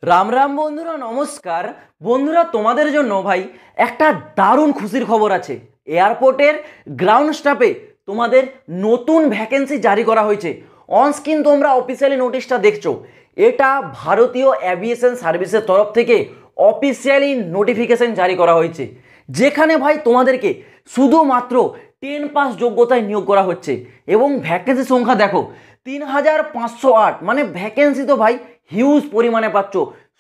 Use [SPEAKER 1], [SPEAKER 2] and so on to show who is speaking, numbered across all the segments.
[SPEAKER 1] রাম রাম বন্ধুরা, নমস্কার বন্ধুরা। তোমাদের জন্য ভাই একটা দারুণ খুশির খবর আছে। এয়ারপোর্টের গ্রাউন্ড স্টাফে তোমাদের নতুন ভ্যাকেন্সি জারি করা হয়েছে। অনস্ক্রিন তোমরা অফিসিয়ালি নোটিশটা দেখছো। এটা ভারতীয় অ্যাভিয়েশন সার্ভিসের তরফ থেকে অফিসিয়ালি নোটিফিকেশন জারি করা হয়েছে, যেখানে ভাই তোমাদেরকে শুধুমাত্র 10 পাস যোগ্যতায় নিয়োগ করা হচ্ছে। এবং ভ্যাকেন্সি সংখ্যা দেখো 3508, মানে ভ্যাকেন্সি তো ভাই হিউজ পরিমাণে পাচ্ছ।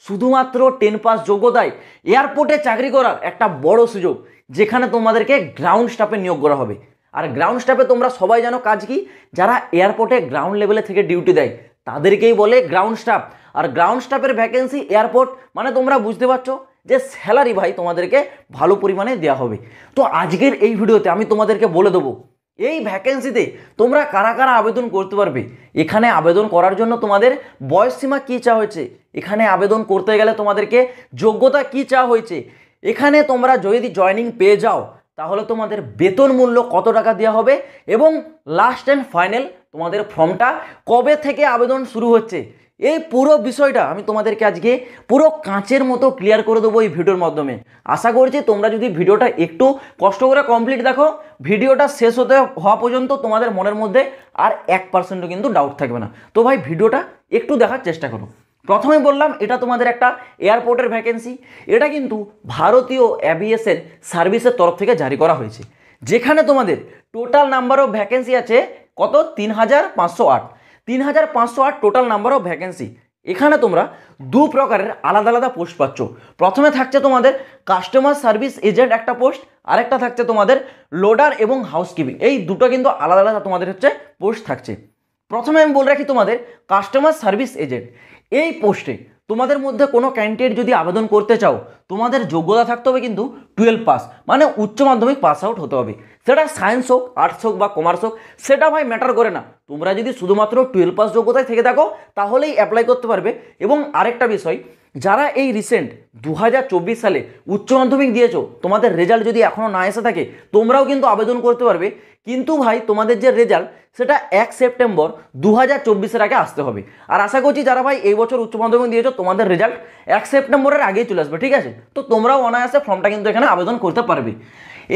[SPEAKER 1] শুধুমাত্র 10 পাস যোগ্যতায় এয়ারপোর্টে চাকরি করার একটা বড় সুযোগ, যেখানে তোমাদেরকে গ্রাউন্ড স্টাফে নিয়োগ করা হবে। আর গ্রাউন্ড স্টাফে তোমরা সবাই জানো কাজ কি, যারা এয়ারপোর্টে গ্রাউন্ড লেভেলে থেকে ডিউটি দেয় তাদেরকেই বলে গ্রাউন্ড স্টাফ। আর গ্রাউন্ড স্টাফের ভ্যাকেন্সি এয়ারপোর্ট, মানে তোমরা বুঝতে পারছো যে স্যালারি ভাই তোমাদেরকে ভালো পরিমাণে দেওয়া হবে। তো আজকের এই ভিডিওতে আমি তোমাদেরকে বলে দেবো এই ভ্যাকেন্সিতে তোমরা কারা কারা আবেদন করতে পারবে। এখানে আবেদন করার জন্য তোমাদের বয়স সীমা কী চাওয়া হয়েছে, এখানে আবেদন করতে গেলে তোমাদেরকে যোগ্যতা কী চাওয়া হয়েছে, এখানে তোমরা যদি জয়নিং পেয়ে যাও তাহলে তোমাদের বেতন মূল্য কত টাকা দেওয়া হবে, এবং লাস্ট অ্যান্ড ফাইনাল তোমাদের ফর্মটা কবে থেকে আবেদন শুরু হচ্ছে, এই পুরো বিষয়টা আমি তোমাদেরকে আজকে পুরো কাঁচের মতো ক্লিয়ার করে দেবো এই ভিডিওর মাধ্যমে। আশা করছি তোমরা যদি ভিডিওটা একটু কষ্ট করে কমপ্লিট দেখো, ভিডিওটা শেষ হতে হওয়া পর্যন্ত তোমাদের মনের মধ্যে আর 1% কিন্তু ডাউট থাকবে না। তো ভাই ভিডিওটা একটু দেখার চেষ্টা করো। প্রথমে বললাম এটা তোমাদের একটা এয়ারপোর্টের ভ্যাকেন্সি। এটা কিন্তু ভারতীয় অ্যাভিয়েশন সার্ভিসের তরফ থেকে জারি করা হয়েছে, যেখানে তোমাদের টোটাল নাম্বার অফ ভ্যাকেন্সি আছে কত, 3508। 3508 টোটাল নাম্বার অফ ভ্যাকেন্সি। এখানে তোমরা দু প্রকারের আলাদা আলাদা পোস্ট পাচ্ছ। প্রথমে থাকছে তোমাদের কাস্টমার সার্ভিস এজেন্ট একটা পোস্ট, আরেকটা থাকছে তোমাদের লোডার এবং হাউসকিপিং। এই দুটো কিন্তু আলাদা আলাদা তোমাদের হচ্ছে পোস্ট থাকছে। প্রথমে আমি বলে রাখি তোমাদের কাস্টমার সার্ভিস এজেন্ট এই পোস্টে তোমাদের মধ্যে কোনো ক্যান্ডিডেট যদি আবেদন করতে চাও, তোমাদের যোগ্যতা থাকতে হবে কিন্তু 12 পাস, মানে উচ্চ মাধ্যমিক পাস আউট হতে হবে। সেটা সায়েন্স হোক, আর্টস হোক বা কমার্স হোক, সেটা ভাই ম্যাটার করে না। তোমরা যদি শুধুমাত্র 12 পাস যোগ্যতায় থেকে থাকো তাহলেই অ্যাপ্লাই করতে পারবে। এবং আরেকটা বিষয়, যারা এই রিসেন্ট 2024 সালে উচ্চ মাধ্যমিক দিয়েছো, তোমাদের রেজাল্ট যদি এখনও না এসে থাকে তোমরাও কিন্তু আবেদন করতে পারবে। কিন্তু ভাই তোমাদের যে রেজাল্ট সেটা 1 সেপ্টেম্বর 2024-এর আগে আসতে হবে। আর আশা করছি যারা ভাই এই বছর উচ্চ মাধ্যমিক দিয়েছো তোমাদের রেজাল্ট 1 সেপ্টেম্বরের আগেই চলে আসবে, ঠিক আছে? তো তোমরাও অনায়াসে ফর্মটা কিন্তু এখানে আবেদন করতে পারবে।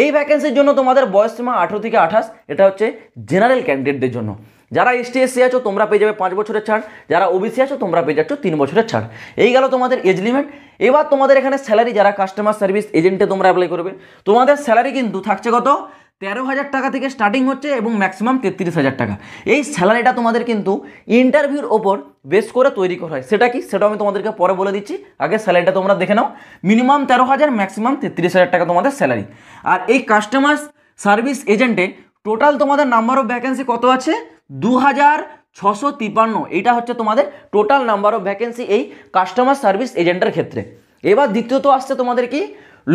[SPEAKER 1] এই ভ্যাকেন্সির জন্য তোমাদের বয়স সীমা 18 থেকে 28। এটা হচ্ছে জেনারেল ক্যান্ডিডেটদের জন্য। যারা এসটি এসসি আছো তোমরা পেয়ে যাবে 5 বছরের ছাড়, যারা ওবিসি আছো তোমরা পেয়ে যাচ্ছ 3 বছরের ছাড়। এই গেল তোমাদের এজ লিমিট। এবার তোমাদের এখানে স্যালারি, যারা কাস্টমার সার্ভিস এজেন্টে তোমরা অ্যাপ্লাই করবে, তোমাদের স্যালারি কিন্তু থাকছে কত, 13,000 টাকা থেকে স্টার্টিং হচ্ছে এবং ম্যাক্সিমাম 33,000 টাকা। এই স্যালারিটা তোমাদের কিন্তু ইন্টারভিউর ওপর বেস করে তৈরি করা হয়। সেটা কি, সেটা আমি তোমাদেরকে পরে বলে দিচ্ছি। আগে স্যালারিটা তোমরা দেখে নাও। মিনিমাম 13,000, ম্যাক্সিমাম 33,000 টাকা তোমাদের স্যালারি। আর এই কাস্টমার সার্ভিস এজেন্টে টোটাল তোমাদের নাম্বার অফ ভ্যাকেন্সি কত আছে, 2653। এইটা হচ্ছে তোমাদের টোটাল নাম্বার অফ ভ্যাকেন্সি এই কাস্টমার সার্ভিস এজেন্টের ক্ষেত্রে। এবার দ্বিতীয়ত আসছে তোমাদের কি,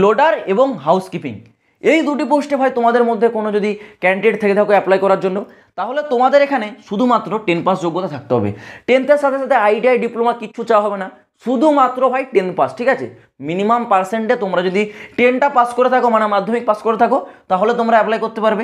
[SPEAKER 1] লোডার এবং হাউসকিপিং। এই দুটি পোস্টে ভাই তোমাদের মধ্যে কোনো যদি ক্যান্ডিডেট থেকে থাকো অ্যাপ্লাই করার জন্য, তাহলে তোমাদের এখানে শুধুমাত্র 10 পাস যোগ্যতা থাকতে হবে। 10th-এর সাথে সাথে আইটিআই ডিপ্লোমা কিচ্ছু চাওয়া হবে না, শুধুমাত্র ভাই 10 পাস, ঠিক আছে? মিনিমাম পার্সেন্টে তোমরা যদি 10টা পাস করে থাকো, মানে মাধ্যমিক পাস করে থাকো, তাহলে তোমরা অ্যাপ্লাই করতে পারবে।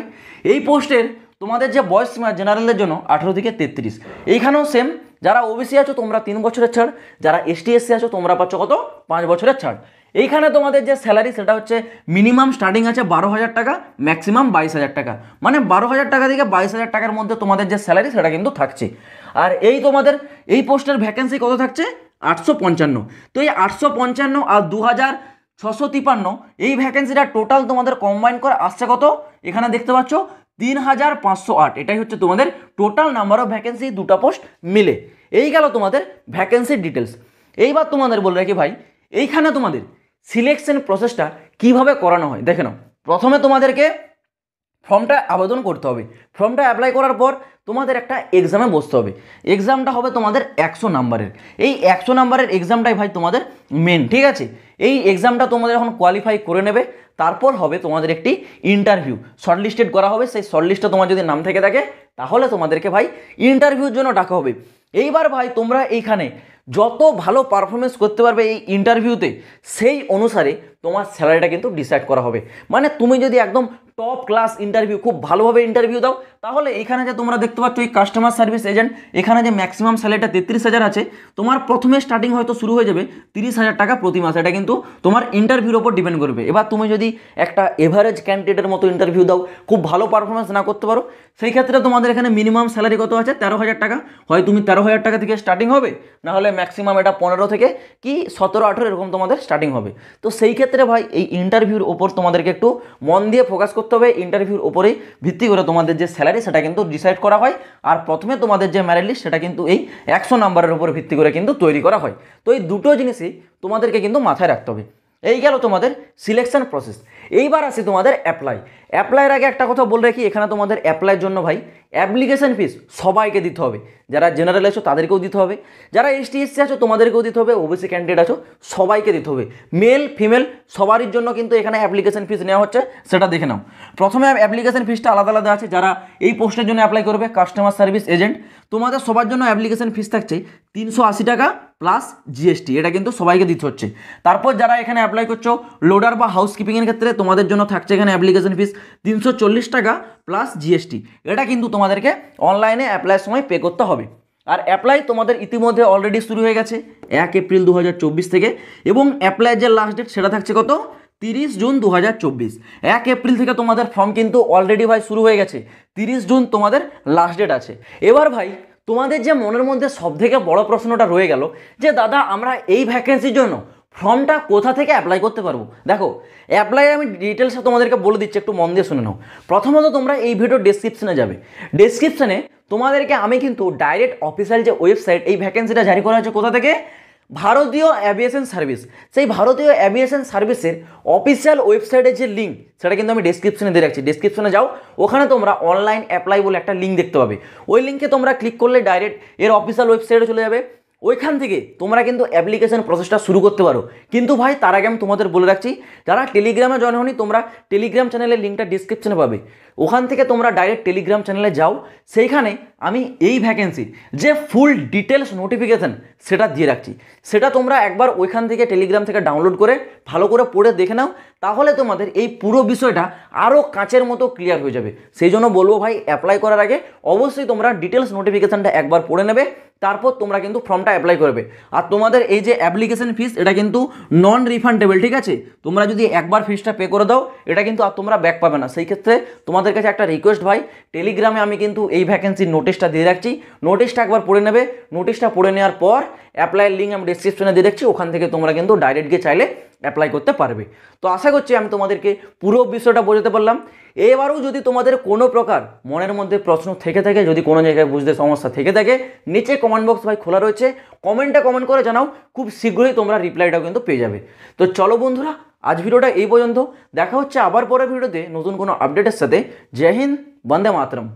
[SPEAKER 1] এই পোস্টের তোমাদের যে বয়স সীমা জেনারেলদের জন্য 18 থেকে 33। এইখানেও সেম, যারা ওবিসি আছো তোমরা 3 বছরের ছাড়, যারা এসটি এসসি আছো তোমরা পাচ্ছ কত, 5 বছরের ছাড়। এইখানে তোমাদের যে স্যালারি সেটা হচ্ছে মিনিমাম স্টার্টিং আছে 12,000 টাকা, ম্যাক্সিমাম 22,000 টাকা, মানে 12,000 টাকা থেকে 22,000 টাকার মধ্যে তোমাদের যে স্যালারি সেটা কিন্তু থাকছে। আর এই তোমাদের এই পোস্টের ভ্যাকেন্সি কত থাকছে, 855। তো এই 855 আর 2,653 এই ভ্যাকেন্সিটা টোটাল তোমাদের কম্বাইন করে আসছে কত, এখানে দেখতে পাচ্ছ 3,508। এটাই হচ্ছে তোমাদের টোটাল নাম্বার অফ ভ্যাকেন্সি, দুটো পোস্ট মিলে। এই গেল তোমাদের ভ্যাকেন্সির ডিটেলস। এইবার তোমাদের বলে রাখি ভাই, এইখানে তোমাদের সিলেকশন প্রসেসটা কিভাবে করানো হয় দেখে নাও। প্রথমে তোমাদেরকে ফর্মটা আবেদন করতে হবে। ফর্মটা অ্যাপ্লাই করার পর তোমাদের একটা এক্সামে বসতে হবে। এক্সামটা হবে তোমাদের 100 নাম্বারের। এই 100 নাম্বারের এক্সামটাই ভাই তোমাদের মেন, ঠিক আছে? এই এক্সামটা তোমাদের এখন কোয়ালিফাই করে নেবে, তারপর হবে তোমাদের একটি ইন্টারভিউ। শর্টলিস্টেড করা হবে, সেই শর্টলিস্টে তোমার যদি নাম থেকে থাকে তাহলে তোমাদেরকে ভাই ইন্টারভিউর জন্য ডাকা হবে। এইবার ভাই তোমরা এইখানে যত ভালো পারফরমেন্স করতে পারবে এই ইন্টারভিউতে, সেই অনুসারে তোমার স্যালারিটা কিন্তু ডিসাইড করা হবে। মানে তুমি যদি একদম টপ ক্লাস ইন্টারভিউ, খুব ভালোভাবে ইন্টারভিউ দাও, তাহলে এখানে যে তোমরা দেখতে পাচ্ছ এই কাস্টমার সার্ভিস এজেন্ট, এখানে যে ম্যাক্সিমাম স্যালারিটা 33,000 আছে, তোমার প্রথমে স্টার্টিং হয়তো শুরু হয়ে যাবে 30,000 টাকা প্রতি মাস। এটা কিন্তু তোমার ইন্টারভিউর ওপর ডিপেন্ড করবে। এবার তুমি যদি একটা এভারেজ ক্যান্ডিডেটের মতো ইন্টারভিউ দাও, খুব ভালো পারফরমেন্স না করতে পারো, সেই ক্ষেত্রে তোমাদের এখানে মিনিমাম স্যালারি কত আছে 13,000 টাকা। হয় তুমি 13,000 টাকা থেকে স্টার্টিং হবে, না হলে ম্যাক্সিমাম এটা 15 থেকে কি 17-18 এরকম তোমাদের স্টার্টিং হবে। তো সেই ক্ষেত্রে ভাই এই ইন্টারভিউর ওপর তোমাদেরকে একটু মন দিয়ে ফোকাস করতে হবে। ইন্টারভিউর ওপরেই ভিত্তি করে তোমাদের যে স্যালারি সেটা কিন্তু ডিসাইড করা হয়। আর প্রথমে তোমাদের যে মেরিট লিস্ট সেটা কিন্তু এই 100 নাম্বারের উপর ভিত্তি করে কিন্তু তৈরি করা হয়। তো এই দুটো জিনিসই তোমাদেরকে কিন্তু মাথায় রাখতে হবে। এই গেল তোমাদের সিলেকশন প্রসেস। এইবার আসি তোমাদের অ্যাপ্লাইয়ের আগে একটা কথা বলে রাখি, এখানে তোমাদের অ্যাপ্লাইয়ের জন্য ভাই অ্যাপ্লিকেশন ফিস সবাইকে দিতে হবে। যারা জেনারেল আছো তাদেরকেও দিতে হবে, যারা এসটি এসসি আছো তোমাদেরকেও দিতে হবে, ওবিসি ক্যান্ডিডেট আছো সবাইকে দিতে হবে। মেল ফিমেল সবারই জন্য কিন্তু এখানে অ্যাপ্লিকেশন ফিস নেওয়া হচ্ছে, সেটা দেখে নাও। প্রথমে অ্যাপ্লিকেশন ফিসটা আলাদা আলাদা আছে। যারা এই পোস্টের জন্য অ্যাপ্লাই করবে কাস্টমার সার্ভিস এজেন্ট, তোমাদের সবার জন্য অ্যাপ্লিকেশন ফিস থাকছে 380 টাকা প্লাস জিএসটি, এটা কিন্তু সবাইকে দিতে হচ্ছে। তারপর যারা এখানে অ্যাপ্লাই করছো লোডার বা হাউসকিপিংয়ের ক্ষেত্রে, তোমাদের জন্য থাকছে এখানে অ্যাপ্লিকেশন ফিস 340 টাকা প্লাস জিএসটি। এটা কিন্তু তোমাদেরকে অনলাইনে অ্যাপ্লাইয়ের সময় পে করতে হবে। আর অ্যাপ্লাই তোমাদের ইতিমধ্যে অলরেডি শুরু হয়ে গেছে 1 এপ্রিল 2024 থেকে, এবং অ্যাপ্লাইয়ের যে লাস্ট ডেট সেটা থাকছে কত 30 জুন 2024। 1 এপ্রিল থেকে তোমাদের ফর্ম কিন্তু অলরেডি ভাই শুরু হয়ে গেছে, 30 জুন তোমাদের লাস্ট ডেট আছে। এবার ভাই তোমাদের যে মনের মধ্যে সবথেকে বড় প্রশ্নটা রয়ে গেল যে দাদা আমরা এই ভ্যাকেন্সির জন্য ফর্মটা কোথা থেকে অ্যাপ্লাই করতে পারবো। দেখো অ্যাপ্লাই আমি ডিটেলসে তোমাদেরকে বলে দিচ্ছি, একটু মন দিয়ে শুনে নাও। প্রথমত তোমরা এই ভিডিও ডেসক্রিপশনে যাবে, ডেসক্রিপশনে তোমাদেরকে আমি কিন্তু ডাইরেক্ট অফিসিয়াল যে ওয়েবসাইট এই ভ্যাকেন্সিটা জারি করা হয়েছে কোথা থেকে, ভারতীয় অ্যাভিয়েশন সার্ভিস, সেই ভারতীয় অ্যাভিয়েশন সার্ভিসের অফিসিয়াল ওয়েবসাইটের যে লিঙ্ক সেটা কিন্তু আমি ডেসক্রিপশনে দিয়ে রাখছি। ডেসক্রিপশনে যাও, ওখানে তোমরা অনলাইন অ্যাপ্লাই বলে একটা লিঙ্ক দেখতে পাবে। ওই লিঙ্কে তোমরা ক্লিক করলে ডাইরেক্ট এর অফিসিয়াল ওয়েবসাইটে চলে যাবে। ওইখান থেকে তোমরা কিন্তু অ্যাপ্লিকেশন প্রসেসটা শুরু করতে পারো। কিন্তু ভাই তার আগে আমি তোমাদের বলে রাখছি, যারা টেলিগ্রামে জয়েন হওনি তোমরা টেলিগ্রাম চ্যানেলের লিঙ্কটা ডিসক্রিপশনে পাবে, ওখান থেকে তোমরা ডাইরেক্ট টেলিগ্রাম চ্যানেলে যাও। সেইখানে আমি এই ভ্যাকেন্সির যে ফুল ডিটেলস নোটিফিকেশান সেটা দিয়ে রাখছি, সেটা তোমরা একবার ওইখান থেকে টেলিগ্রাম থেকে ডাউনলোড করে ভালো করে পড়ে দেখে নাও, তাহলে তোমাদের এই পুরো বিষয়টা আরও কাঁচের মতো ক্লিয়ার হয়ে যাবে। সেই জন্য বলবো ভাই অ্যাপ্লাই করার আগে অবশ্যই তোমরা ডিটেলস নোটিফিকেশানটা একবার পড়ে নেবে, তারপর তোমরা কিন্তু ফর্মটা অ্যাপ্লাই করবে। আর তোমাদের এই যে অ্যাপ্লিকেশন ফিস এটা কিন্তু নন রিফান্ডেবল, ঠিক আছে? তোমরা যদি একবার ফিসটা পে করে দাও এটা কিন্তু আর তোমরা ব্যাক পাবে না। সেই ক্ষেত্রে তোমাদের কাছে একটা রিকোয়েস্ট ভাই, টেলিগ্রামে আমি কিন্তু এই ভ্যাকেন্সির নোটিশটা দিয়ে রাখছি, নোটিশটা একবার পড়ে নেবে। নোটিশটা পড়ে নেওয়ার পর অ্যাপ্লাইয়ের লিঙ্ক আমি ডিসক্রিপশনে দিয়ে রাখছি, ওখান থেকে তোমরা কিন্তু ডাইরেক্ট গিয়ে চাইলে অ্যাপ্লাই করতে পারবে। তো আশা করছি আমি তোমাদেরকে পুরো বিষয়টা বোঝাতে পারলাম। এবারেও যদি তোমাদের কোনো প্রকার মনের মধ্যে প্রশ্ন থেকে থাকে, যদি কোনো জায়গায় বুঝতে সমস্যা থেকে থাকে, নিচে কমেন্ট বক্স ভাই খোলা রয়েছে, কমেন্টে কমেন্ট করে জানাও, খুব শীঘ্রই তোমরা রিপ্লাইটাও কিন্তু পেয়ে যাবে। তো চলো বন্ধুরা, আজ ভিডিওটা এই পর্যন্ত, দেখা হচ্ছে আবার পরের ভিডিওতে নতুন কোনো আপডেটের সাথে। জয় হিন্দ, বন্দে মাতরম।